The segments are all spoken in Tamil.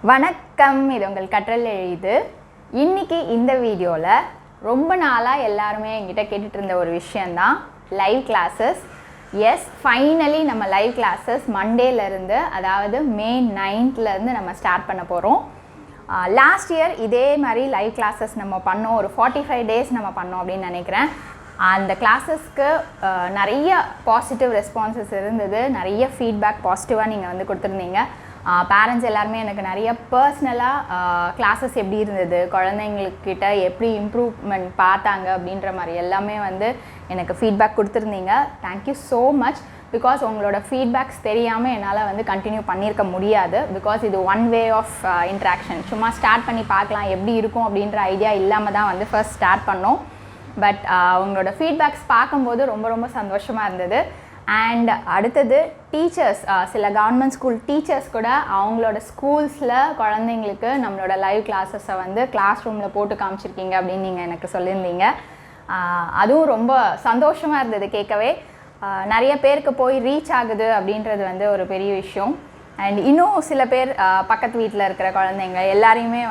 வணக்கம், இது உங்கள் கற்றல் எழுது. இன்னைக்கு இந்த வீடியோவில் ரொம்ப நாளாக எல்லாருமே என்கிட்ட கேட்டுட்டு இருந்த ஒரு விஷயந்தான் லைவ் கிளாஸஸ். எஸ், ஃபைனலி நம்ம லைவ் கிளாஸஸ் மண்டேலேருந்து, அதாவது மே 9th நம்ம ஸ்டார்ட் பண்ண போகிறோம். லாஸ்ட் இயர் இதே மாதிரி லைவ் கிளாஸஸ் நம்ம பண்ணோம், ஒரு 45 days நம்ம பண்ணோம் அப்படின்னு நினைக்கிறேன். அந்த கிளாஸஸ்க்கு நிறைய பாசிட்டிவ் ரெஸ்பான்சஸ் இருந்தது, நிறைய ஃபீட்பேக் பாசிட்டிவாக நீங்கள் கொடுத்துருந்தீங்க. பேரண்ட்ஸ் எல்லாருமே எனக்கு நிறைய பர்சனலாக கிளாஸஸ் எப்படி இருந்தது, குழந்தைங்கக்கிட்ட எப்படி இம்ப்ரூவ்மெண்ட் பார்த்தாங்க அப்படின்ற மாதிரி எல்லாமே எனக்கு ஃபீட்பேக் கொடுத்துருந்தீங்க. Thank you so much. பிகாஸ் உங்களோட ஃபீட்பேக்ஸ் தெரியாமல் என்னால் கண்டினியூ பண்ணியிருக்க முடியாது. பிகாஸ் இது ஒன் வே ஆஃப் இன்ட்ராக்ஷன். சும்மா ஸ்டார்ட் பண்ணி பார்க்கலாம் எப்படி இருக்கும் அப்படின்ற ஐடியா இல்லாமல் தான் ஃபர்ஸ்ட் ஸ்டார்ட் பண்ணோம். பட் உங்களோட ஃபீட்பேக்ஸ் பார்க்கும்போது ரொம்ப ரொம்ப சந்தோஷமாக இருந்தது. அண்ட் அடுத்தது டீச்சர்ஸ், சில கவர்மெண்ட் ஸ்கூல் டீச்சர்ஸ் கூட அவங்களோட ஸ்கூல்ஸில் குழந்தைங்களுக்கு நம்மளோட லைவ் கிளாஸஸை கிளாஸ் ரூமில் போட்டு காமிச்சிருக்கீங்க அப்படின்னு நீங்கள் எனக்கு சொல்லியிருந்தீங்க. அதுவும் ரொம்ப சந்தோஷமாக இருந்தது கேட்கவே. நிறைய பேருக்கு போய் ரீச் ஆகுது அப்படின்றது ஒரு பெரிய விஷயம். அண்ட் இன்னும் சில பேர் பக்கத்து வீட்டில் இருக்கிற குழந்தைங்க எல்லாரையுமே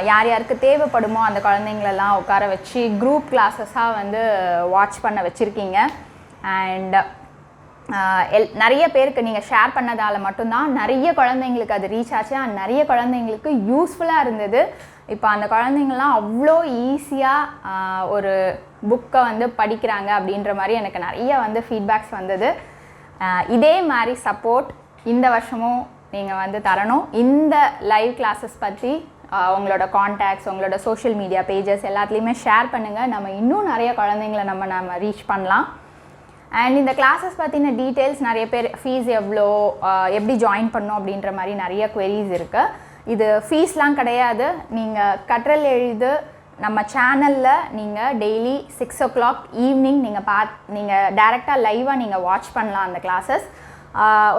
யார் யாருக்கு தேவைப்படுமோ அந்த குழந்தைங்களெல்லாம் உட்கார வச்சு குரூப் கிளாஸஸாக வாட்ச் பண்ண வச்சுருக்கீங்க. அண்ட் நிறைய பேருக்கு நீங்கள் ஷேர் பண்ணதால் மட்டும்தான் நிறைய குழந்தைங்களுக்கு அது ரீச் ஆச்சு. அண்ட் நிறைய குழந்தைங்களுக்கு யூஸ்ஃபுல்லாக இருந்தது. இப்போ அந்த குழந்தைங்கள்லாம் அவ்வளோ ஈஸியாக ஒரு புக்கை படிக்கிறாங்க அப்படின்ற மாதிரி எனக்கு நிறைய ஃபீட்பேக்ஸ் வந்தது. இதே மாதிரி சப்போர்ட் இந்த வருஷமும் நீங்கள் தரணும். இந்த லைவ் கிளாஸஸ் பற்றி உங்களோட கான்டாக்ட்ஸ், உங்களோட சோஷியல் மீடியா பேஜஸ் எல்லாத்துலேயுமே ஷேர் பண்ணுங்கள். நம்ம இன்னும் நிறைய குழந்தைங்கள நம்ம ரீச் பண்ணலாம். அண்ட் இந்த கிளாஸஸ் பற்றின டீட்டெயில்ஸ், நிறைய பேர் ஃபீஸ் எவ்வளோ, எப்படி ஜாயின் பண்ணணும் அப்படின்ற மாதிரி நிறைய குவெரிஸ் இருக்குது. இது ஃபீஸ்லாம் கிடையாது. நீங்கள் கற்றல் எழுது நம்ம சேனலில் நீங்கள் டெய்லி 6 o'clock ஈவினிங் நீங்கள் டைரெக்டாக லைவாக நீங்கள் வாட்ச் பண்ணலாம். அந்த கிளாஸஸ்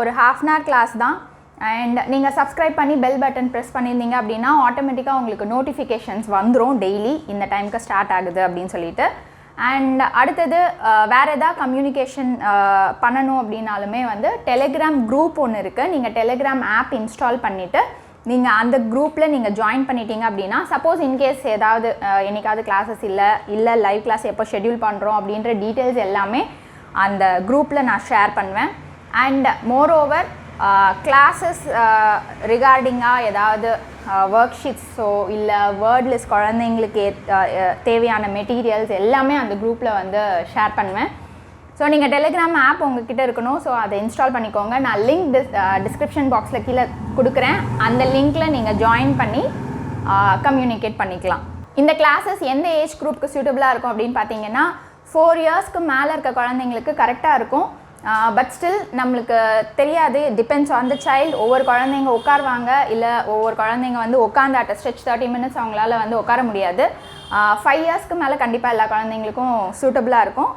ஒரு ½ hour கிளாஸ் தான். அண்ட் நீங்கள் சப்ஸ்கிரைப் பண்ணி பெல் பட்டன் ப்ரெஸ் பண்ணியிருந்தீங்க அப்படின்னா ஆட்டோமேட்டிக்காக உங்களுக்கு நோட்டிஃபிகேஷன்ஸ் வந்துடும் டெய்லி இந்த டைமுக்கு ஸ்டார்ட் ஆகுது அப்படின்னு சொல்லிட்டு. அண்ட் அடுத்தது வேறு எதாவது கம்யூனிகேஷன் பண்ணணும் அப்படின்னாலுமே டெலிகிராம் குரூப் ஒன்று இருக்குது. நீங்கள் டெலிகிராம் ஆப் இன்ஸ்டால் பண்ணிவிட்டு நீங்கள் அந்த குரூப்பில் நீங்கள் ஜாயின் பண்ணிட்டீங்க அப்படின்னா, சப்போஸ் இன்கேஸ் ஏதாவது என்னைக்காவது கிளாஸஸ் இல்லை லைவ் கிளாஸ் எப்போ ஷெட்யூல் பண்ணுறோம் அப்படின்ற டீட்டெயில்ஸ் எல்லாமே அந்த குரூப்பில் நான் ஷேர் பண்ணுவேன். அண்ட் மோரோவர் கிளாஸஸ் ரிகார்டிங்காக ஏதாவது ஒர்க் ஷீட்ஸோ இல்லை வேர்ட் லிஸ்ட் குழந்தைங்களுக்கு தேவையான மெட்டீரியல்ஸ் எல்லாமே அந்த குரூப்பில் ஷேர் பண்ணுவேன். ஸோ நீங்கள் டெலிகிராம் ஆப் உங்ககிட்ட இருக்கணும். ஸோ அதை இன்ஸ்டால் பண்ணிக்கோங்க. நான் லிங்க் டிஸ்கிரிப்ஷன் பாக்ஸில் கீழே கொடுக்குறேன். அந்த லிங்க்கில் நீங்கள் ஜாயின் பண்ணி கம்யூனிகேட் பண்ணிக்கலாம். இந்த கிளாஸஸ் எந்த ஏஜ் குரூப்புக்கு சூட்டபுளாக இருக்கும் அப்படின்னு பார்த்தீங்கன்னா 4 yearsக்கு மேலே இருக்க குழந்தைங்களுக்கு கரெக்டாக இருக்கும். பட் ஸ்டில் நம்மளுக்கு தெரியாது, டிபெண்ட்ஸ் ஆன் த சைல்டு. ஒவ்வொரு குழந்தைங்க உட்காருவாங்க, இல்லை ஒவ்வொரு குழந்தைங்க உட்காந்து அட் ஸ்ட்ரெச் 30 minutes அவங்களால உட்கார முடியாது. 5 yearsக்கு மேலே கண்டிப்பாக எல்லா குழந்தைங்களுக்கும் சூட்டபுளாக இருக்கும்.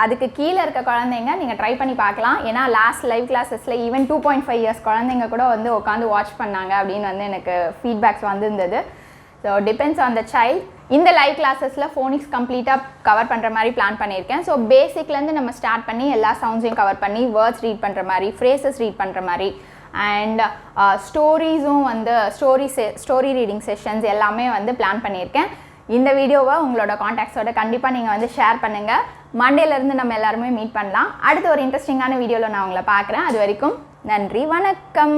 அதுக்கு கீழே இருக்க குழந்தைங்க நீங்கள் ட்ரை பண்ணி பார்க்கலாம். ஏன்னா லாஸ்ட் லைவ் கிளாஸஸில் ஈவன் 2.5 years குழந்தைங்க கூட உட்காந்து வாட்ச் பண்ணாங்க அப்படின்னு எனக்கு ஃபீட்பேக்ஸ் வந்திருந்தது. So depends on the child. இந்த லைவ் கிளாஸஸில் ஃபோனிக்ஸ் கம்ப்ளீட்டாக கவர் பண்ணுற மாதிரி பிளான் பண்ணியிருக்கேன். ஸோ பேசிக்லேருந்து நம்ம ஸ்டார்ட் பண்ணி எல்லா சவுண்ட்ஸையும் கவர் பண்ணி வேர்ட்ஸ் ரீட் பண்ணுற மாதிரி, ஃப்ரேசஸ் ரீட் பண்ணுற மாதிரி, அண்ட் ஸ்டோரிஸும் ஸ்டோரி ரீடிங் செஷன்ஸ் எல்லாமே பிளான் பண்ணியிருக்கேன். இந்த வீடியோவை உங்களோட கான்டாக்ட்ஸோட கண்டிப்பாக நீங்கள் ஷேர் பண்ணுங்கள். மண்டேலேருந்து நம்ம எல்லாருமே மீட் பண்ணலாம். அடுத்த ஒரு இன்ட்ரெஸ்டிங்கான வீடியோவில் நான் உங்களை பார்க்குறேன். அது வரைக்கும் நன்றி, வணக்கம்.